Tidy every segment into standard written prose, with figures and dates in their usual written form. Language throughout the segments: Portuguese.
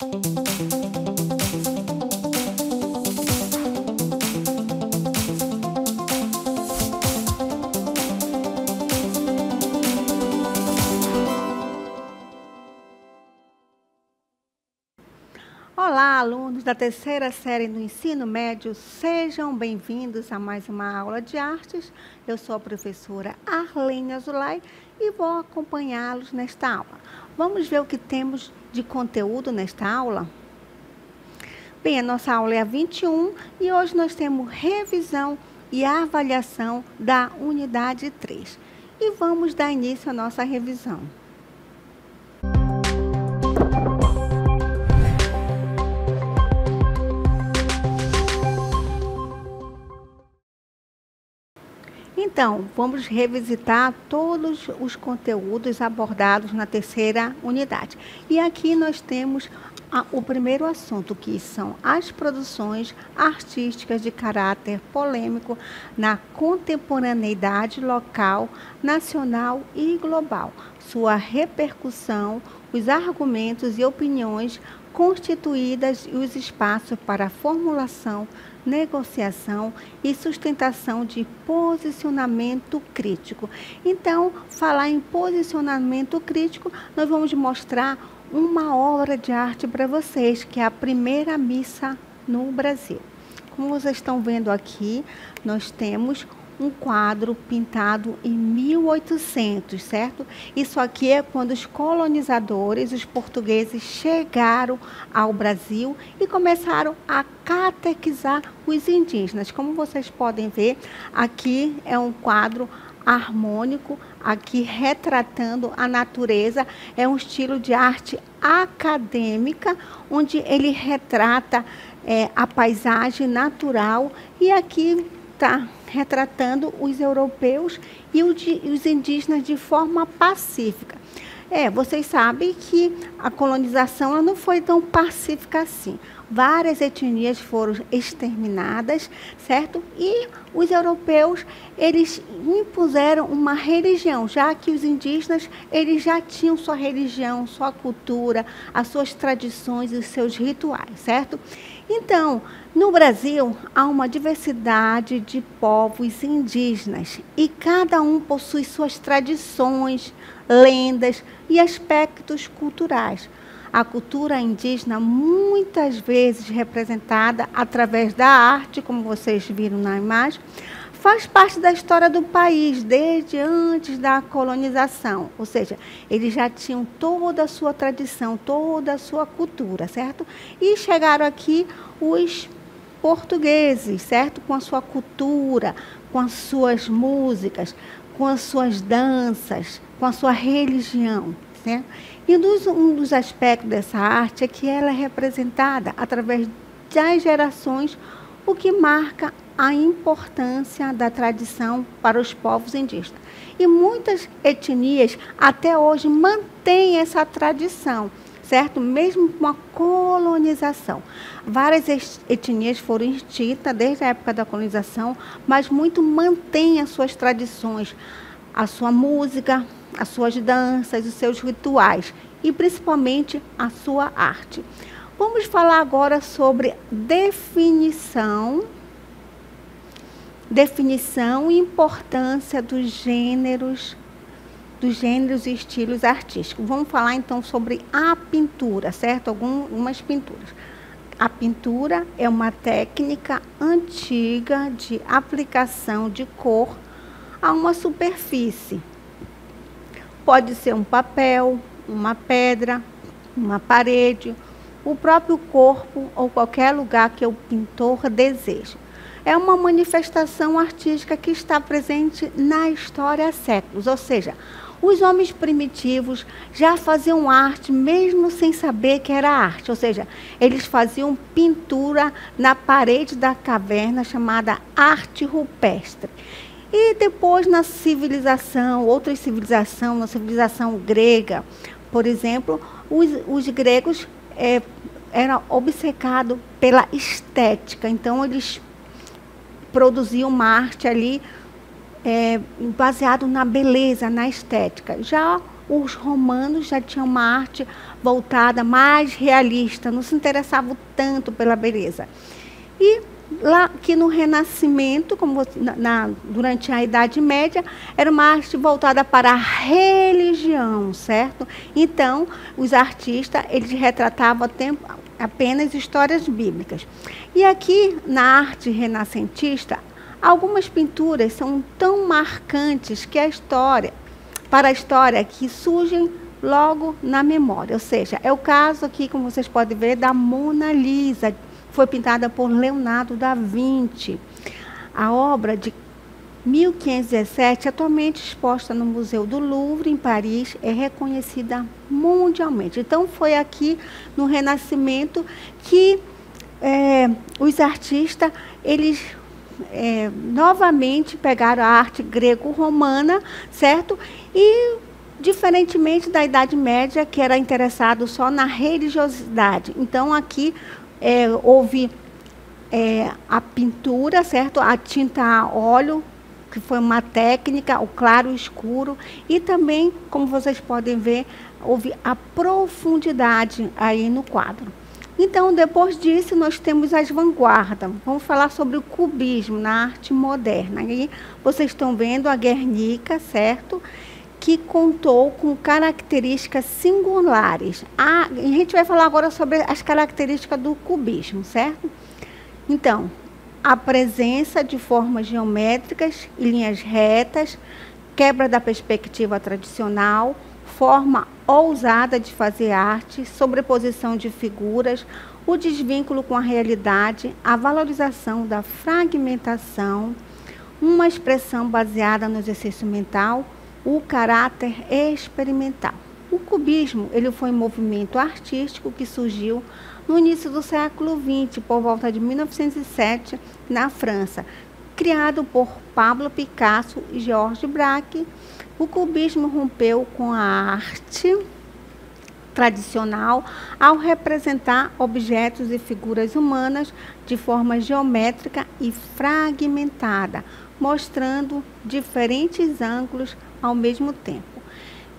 Olá, alunos da terceira série do ensino médio, sejam bem-vindos a mais uma aula de artes. Eu sou a professora Arlene Azulay e vou acompanhá-los nesta aula. Vamos ver o que temos de conteúdo nesta aula? Bem, a nossa aula é a 21 e hoje nós temos revisão e avaliação da unidade 3. E vamos dar início à nossa revisão. Então, vamos revisitar todos os conteúdos abordados na terceira unidade. E aqui nós temos o primeiro assunto, que são as produções artísticas de caráter polêmico na contemporaneidade local, nacional e global. Sua repercussão, os argumentos e opiniões constituídas e os espaços para a formulação, negociação e sustentação de posicionamento crítico. Então, falar em posicionamento crítico, nós vamos mostrar uma obra de arte para vocês, que é a primeira missa no Brasil. Como vocês estão vendo aqui, nós temos um quadro pintado em 1800, certo? Isso aqui é quando os colonizadores, os portugueses, chegaram ao Brasil e começaram a catequizar os indígenas. Como vocês podem ver, aqui é um quadro harmônico, aqui retratando a natureza. É um estilo de arte acadêmica, onde ele retrata a paisagem natural, e aqui está retratando os europeus e os indígenas de forma pacífica. Vocês sabem que a colonização ela não foi tão pacífica assim. Várias etnias foram exterminadas, certo? E os europeus, eles impuseram uma religião, já que os indígenas, eles já tinham sua religião, sua cultura, as suas tradições e os seus rituais, certo? Então, no Brasil, há uma diversidade de povos indígenas e cada um possui suas tradições, lendas e aspectos culturais. A cultura indígena, muitas vezes representada através da arte, como vocês viram na imagem, faz parte da história do país desde antes da colonização. Ou seja, eles já tinham toda a sua tradição, toda a sua cultura, certo? E chegaram aqui os portugueses, certo? Com a sua cultura, com as suas músicas, com as suas danças, com a sua religião, certo? E um dos aspectos dessa arte é que ela é representada através das gerações, o que marca a importância da tradição para os povos indígenas. E muitas etnias até hoje mantêm essa tradição, certo? Mesmo com a colonização. Várias etnias foram extintas desde a época da colonização, mas muito mantêm as suas tradições, a sua música, as suas danças, os seus rituais e principalmente a sua arte. Vamos falar agora sobre definição e importância dos gêneros e estilos artísticos. Vamos falar então sobre a pintura, certo? Algumas pinturas. A pintura é uma técnica antiga de aplicação de cor a uma superfície. Pode ser um papel, uma pedra, uma parede, o próprio corpo ou qualquer lugar que o pintor deseja. É uma manifestação artística que está presente na história há séculos, ou seja, os homens primitivos já faziam arte mesmo sem saber que era arte, ou seja, eles faziam pintura na parede da caverna chamada arte rupestre. E depois na civilização, na civilização grega, por exemplo, os gregos eram obcecados pela estética, então eles produziam uma arte ali baseado na beleza, na estética. Já os romanos já tinham uma arte voltada mais realista, não se interessavam tanto pela beleza. E lá que no Renascimento, como durante a Idade Média, era uma arte voltada para a religião, certo? Então, os artistas, eles retratavam apenas histórias bíblicas. E aqui, na arte renascentista, algumas pinturas são tão marcantes que para a história, que surgem logo na memória. Ou seja, é o caso aqui, como vocês podem ver, da Mona Lisa, foi pintada por Leonardo da Vinci. A obra de 1517, atualmente exposta no Museu do Louvre, em Paris, é reconhecida mundialmente. Então, foi aqui no Renascimento que os artistas, eles novamente pegaram a arte grego-romana, certo? E, diferentemente da Idade Média, que era interessado só na religiosidade. Então, aqui houve a pintura, certo? A tinta a óleo, que foi uma técnica, o claro e o escuro, e também, como vocês podem ver, houve a profundidade aí no quadro. Então, depois disso, nós temos as vanguardas. Vamos falar sobre o cubismo na arte moderna. Aí vocês estão vendo a Guernica, certo? Que contou com características singulares. A gente vai falar agora sobre as características do cubismo, certo? Então, a presença de formas geométricas e linhas retas, quebra da perspectiva tradicional, forma ousada de fazer arte, sobreposição de figuras, o desvínculo com a realidade, a valorização da fragmentação, uma expressão baseada no exercício mental, o caráter experimental. O cubismo, ele foi um movimento artístico que surgiu no início do século XX, por volta de 1907, na França, criado por Pablo Picasso e Georges Braque. O cubismo rompeu com a arte tradicional ao representar objetos e figuras humanas de forma geométrica e fragmentada, mostrando diferentes ângulos ao mesmo tempo.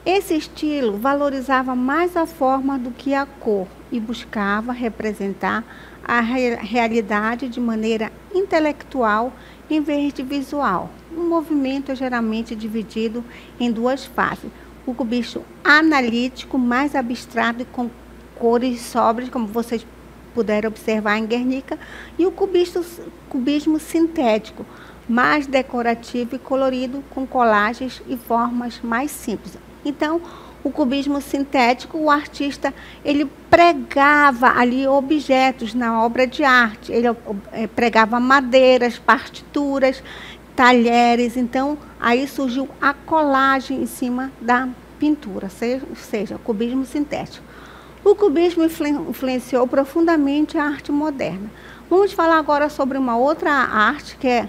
Esse estilo valorizava mais a forma do que a cor e buscava representar a realidade de maneira intelectual em vez de visual. O movimento é geralmente dividido em duas fases: o cubismo analítico, mais abstrato e com cores sóbrias, como vocês puderam observar em Guernica, e o cubismo sintético, mais decorativo e colorido, com colagens e formas mais simples. Então, o cubismo sintético, o artista, ele pregava ali objetos na obra de arte. Ele pregava madeiras, partituras, talheres. Então, aí surgiu a colagem em cima da pintura, ou seja, o cubismo sintético. O cubismo influenciou profundamente a arte moderna. Vamos falar agora sobre uma outra arte, que é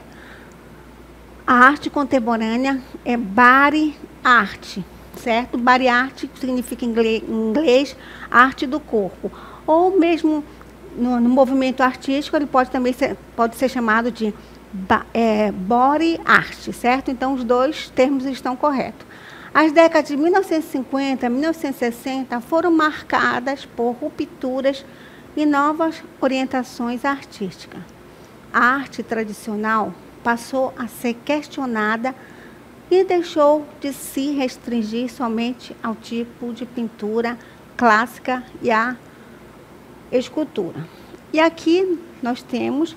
a arte contemporânea, é Body Art, certo? Body Art significa em inglês arte do corpo. Ou mesmo no movimento artístico, ele pode ser chamado de Body Art, certo? Então, os dois termos estão corretos. As décadas de 1950 a 1960 foram marcadas por rupturas e novas orientações artísticas. A arte tradicional passou a ser questionada e deixou de se restringir somente ao tipo de pintura clássica e à escultura. E aqui nós temos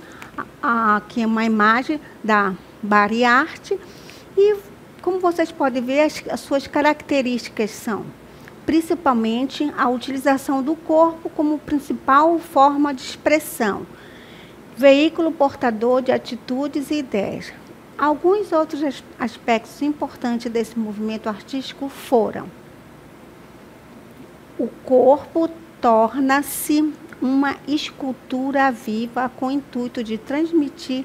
aqui uma imagem da Body Art e, como vocês podem ver, as suas características são principalmente a utilização do corpo como principal forma de expressão, veículo portador de atitudes e ideias. Alguns outros aspectos importantes desse movimento artístico foram: o corpo torna-se uma escultura viva com o intuito de transmitir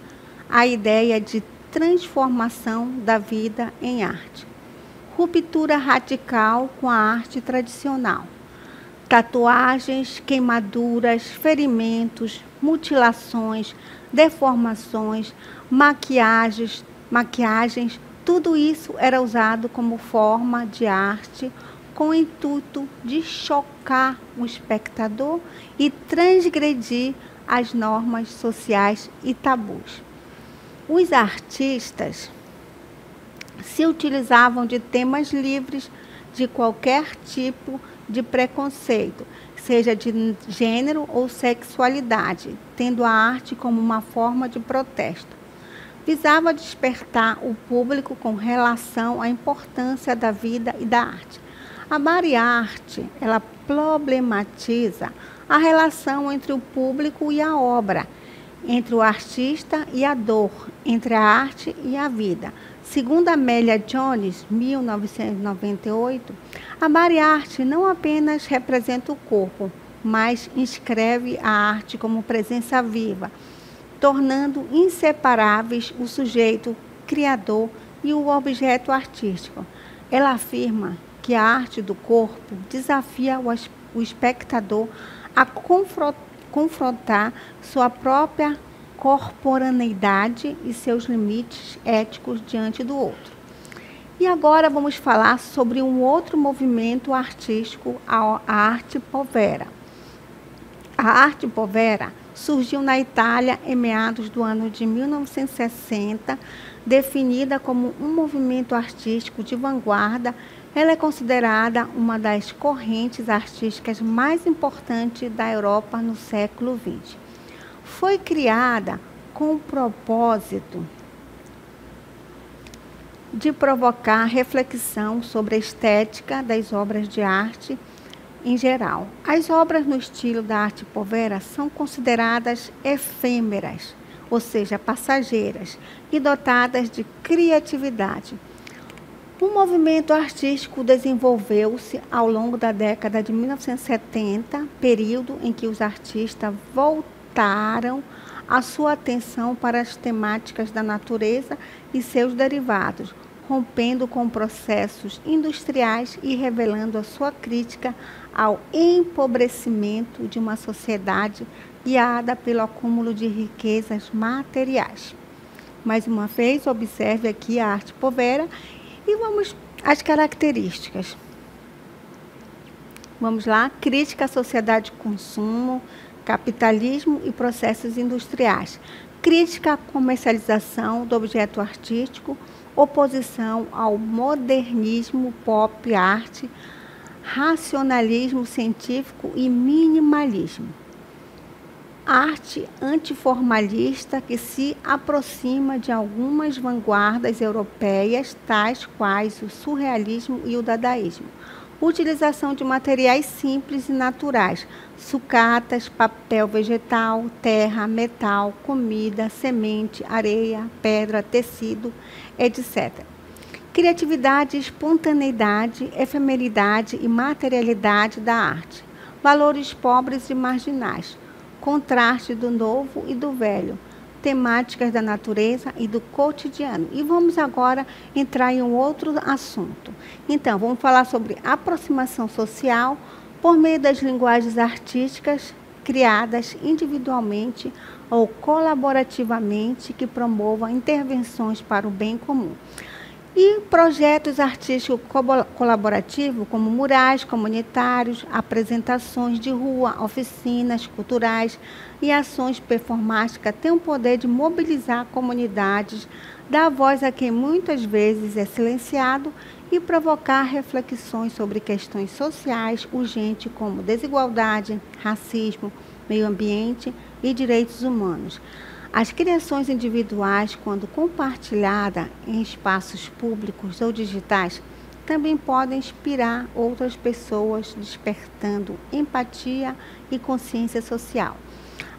a ideia de transformação da vida em arte. Ruptura radical com a arte tradicional. Tatuagens, queimaduras, ferimentos, mutilações, deformações, maquiagens, tudo isso era usado como forma de arte com o intuito de chocar o espectador e transgredir as normas sociais e tabus. Os artistas se utilizavam de temas livres de qualquer tipo de preconceito, seja de gênero ou sexualidade, tendo a arte como uma forma de protesto. Visava despertar o público com relação à importância da vida e da arte. A bariarte, ela problematiza a relação entre o público e a obra, entre o artista e a dor, entre a arte e a vida. Segundo Amélia Jones, 1998, a bariarte não apenas representa o corpo, mas inscreve a arte como presença viva, tornando inseparáveis o sujeito criador e o objeto artístico. Ela afirma que a arte do corpo desafia o espectador a confrontar sua própria corporaneidade e seus limites éticos diante do outro. E agora vamos falar sobre um outro movimento artístico, a arte povera. A arte povera surgiu na Itália em meados do ano de 1960, definida como um movimento artístico de vanguarda. Ela é considerada uma das correntes artísticas mais importantes da Europa no século XX. Foi criada com o propósito de provocar reflexão sobre a estética das obras de arte em geral. As obras no estilo da arte povera são consideradas efêmeras, ou seja, passageiras, e dotadas de criatividade. O movimento artístico desenvolveu-se ao longo da década de 1970, período em que os artistas voltaram a sua atenção para as temáticas da natureza e seus derivados, rompendo com processos industriais e revelando a sua crítica ao empobrecimento de uma sociedade guiada pelo acúmulo de riquezas materiais. Mais uma vez, observe aqui a arte povera e vamos às características. Vamos lá, crítica à sociedade de consumo, capitalismo e processos industriais. Crítica à comercialização do objeto artístico, oposição ao modernismo pop art, racionalismo científico e minimalismo. Arte antiformalista que se aproxima de algumas vanguardas europeias, tais quais o surrealismo e o dadaísmo. Utilização de materiais simples e naturais, sucatas, papel vegetal, terra, metal, comida, semente, areia, pedra, tecido, etc. Criatividade, espontaneidade, efemeridade e materialidade da arte. Valores pobres e marginais. Contraste do novo e do velho. Temáticas da natureza e do cotidiano. E vamos agora entrar em um outro assunto. Então, vamos falar sobre aproximação social por meio das linguagens artísticas criadas individualmente ou colaborativamente que promovam intervenções para o bem comum. E projetos artísticos colaborativos, como murais comunitários, apresentações de rua, oficinas culturais e ações performáticas, têm o poder de mobilizar comunidades, dar voz a quem muitas vezes é silenciado e provocar reflexões sobre questões sociais urgentes como desigualdade, racismo, meio ambiente e direitos humanos. As criações individuais, quando compartilhadas em espaços públicos ou digitais, também podem inspirar outras pessoas, despertando empatia e consciência social.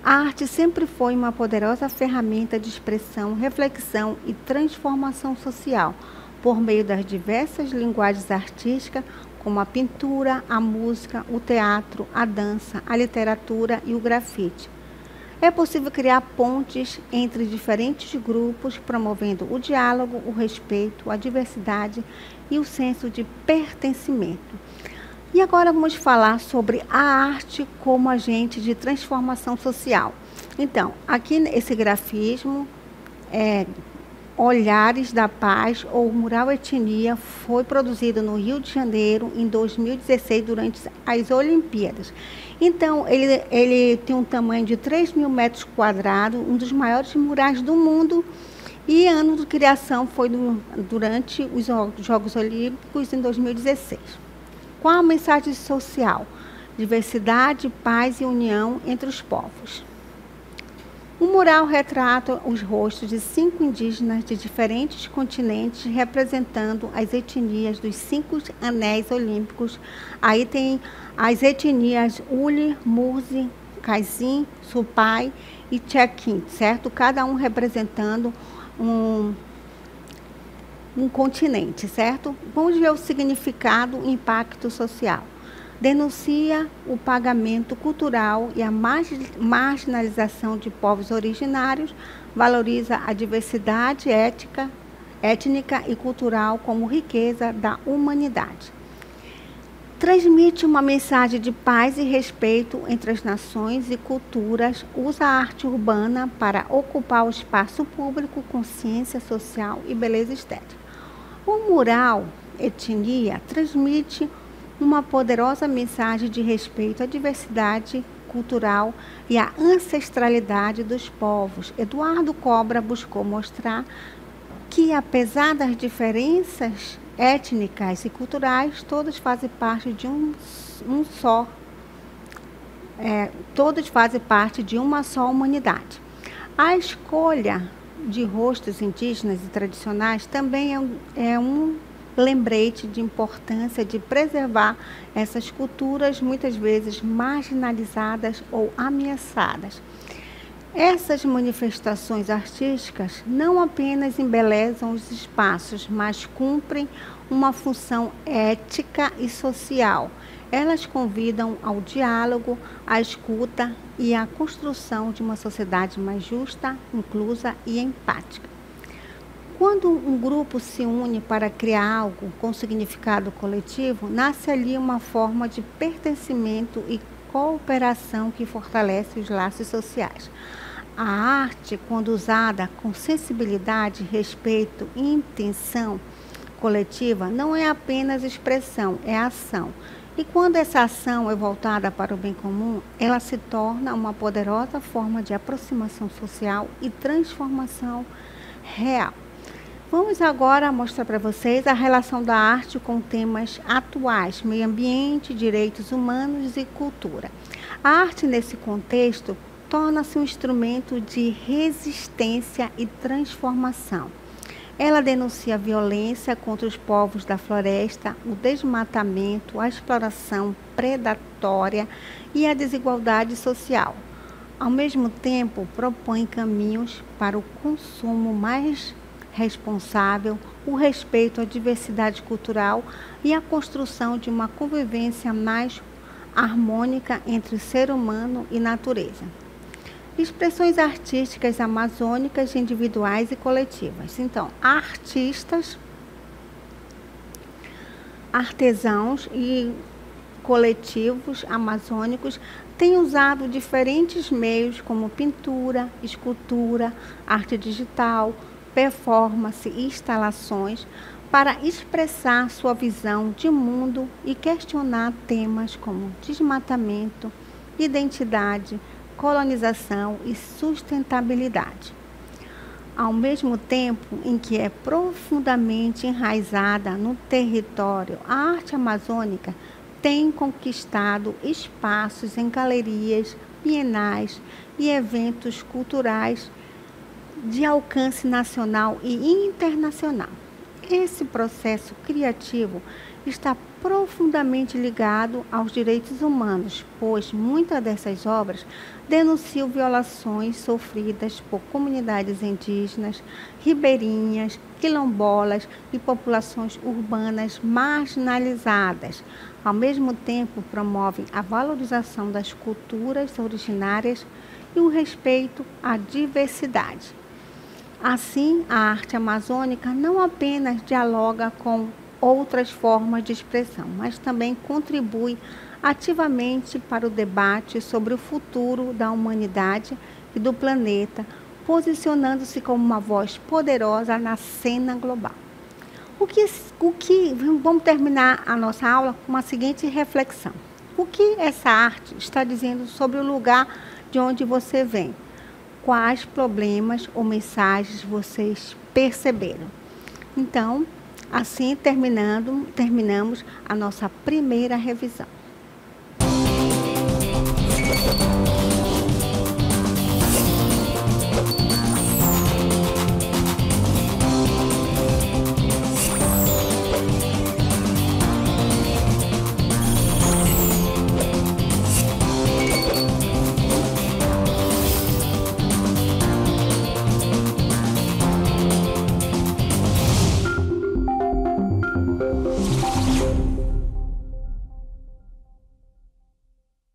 A arte sempre foi uma poderosa ferramenta de expressão, reflexão e transformação social, por meio das diversas linguagens artísticas, como a pintura, a música, o teatro, a dança, a literatura e o grafite. É possível criar pontes entre diferentes grupos, promovendo o diálogo, o respeito, a diversidade e o senso de pertencimento. E agora vamos falar sobre a arte como agente de transformação social. Então, aqui esse grafismo Olhares da Paz, ou Mural Etnia, foi produzido no Rio de Janeiro em 2016, durante as Olimpíadas. Então, ele tem um tamanho de 3.000 metros quadrados, um dos maiores murais do mundo, e ano de criação foi durante os Jogos Olímpicos em 2016. Qual a mensagem social? Diversidade, paz e união entre os povos. O mural retrata os rostos de 5 indígenas de diferentes continentes, representando as etnias dos 5 anéis olímpicos. Aí tem as etnias Uli, Mursi, Kaisin, Supai e Tchequim, certo? Cada um representando um continente, certo? Vamos ver o significado e impacto social. Denuncia o pagamento cultural e a marginalização de povos originários, valoriza a diversidade étnica e cultural como riqueza da humanidade. Transmite uma mensagem de paz e respeito entre as nações e culturas, usa a arte urbana para ocupar o espaço público, consciência social e beleza estética. O mural Etnia transmite uma poderosa mensagem de respeito à diversidade cultural e à ancestralidade dos povos. Eduardo Cobra buscou mostrar que, apesar das diferenças étnicas e culturais, todos fazem parte de todos fazem parte de uma só humanidade. A escolha de rostos indígenas e tradicionais também é um lembrete de importância de preservar essas culturas, muitas vezes marginalizadas ou ameaçadas. Essas manifestações artísticas não apenas embelezam os espaços, mas cumprem uma função ética e social. Elas convidam ao diálogo, à escuta e à construção de uma sociedade mais justa, inclusa e empática. Quando um grupo se une para criar algo com significado coletivo, nasce ali uma forma de pertencimento e cooperação que fortalece os laços sociais. A arte, quando usada com sensibilidade, respeito e intenção coletiva, não é apenas expressão, é ação. E quando essa ação é voltada para o bem comum, ela se torna uma poderosa forma de aproximação social e transformação real. Vamos agora mostrar para vocês a relação da arte com temas atuais, meio ambiente, direitos humanos e cultura. A arte, nesse contexto, torna-se um instrumento de resistência e transformação. Ela denuncia a violência contra os povos da floresta, o desmatamento, a exploração predatória e a desigualdade social. Ao mesmo tempo, propõe caminhos para o consumo mais responsável, o respeito à diversidade cultural e a construção de uma convivência mais harmônica entre ser humano e natureza. Expressões artísticas amazônicas, individuais e coletivas. Então, artistas, artesãos e coletivos amazônicos têm usado diferentes meios como pintura, escultura, arte digital, performance e instalações para expressar sua visão de mundo e questionar temas como desmatamento, identidade, colonização e sustentabilidade. Ao mesmo tempo em que é profundamente enraizada no território, a arte amazônica tem conquistado espaços em galerias, bienais e eventos culturais de alcance nacional e internacional. Esse processo criativo está profundamente ligado aos direitos humanos, pois muitas dessas obras denunciam violações sofridas por comunidades indígenas, ribeirinhas, quilombolas e populações urbanas marginalizadas. Ao mesmo tempo, promovem a valorização das culturas originárias e o respeito à diversidade. Assim, a arte amazônica não apenas dialoga com outras formas de expressão, mas também contribui ativamente para o debate sobre o futuro da humanidade e do planeta, posicionando-se como uma voz poderosa na cena global. Vamos terminar a nossa aula com a seguinte reflexão. O que essa arte está dizendo sobre o lugar de onde você vem? Quais problemas ou mensagens vocês perceberam? Então, assim terminamos a nossa primeira revisão.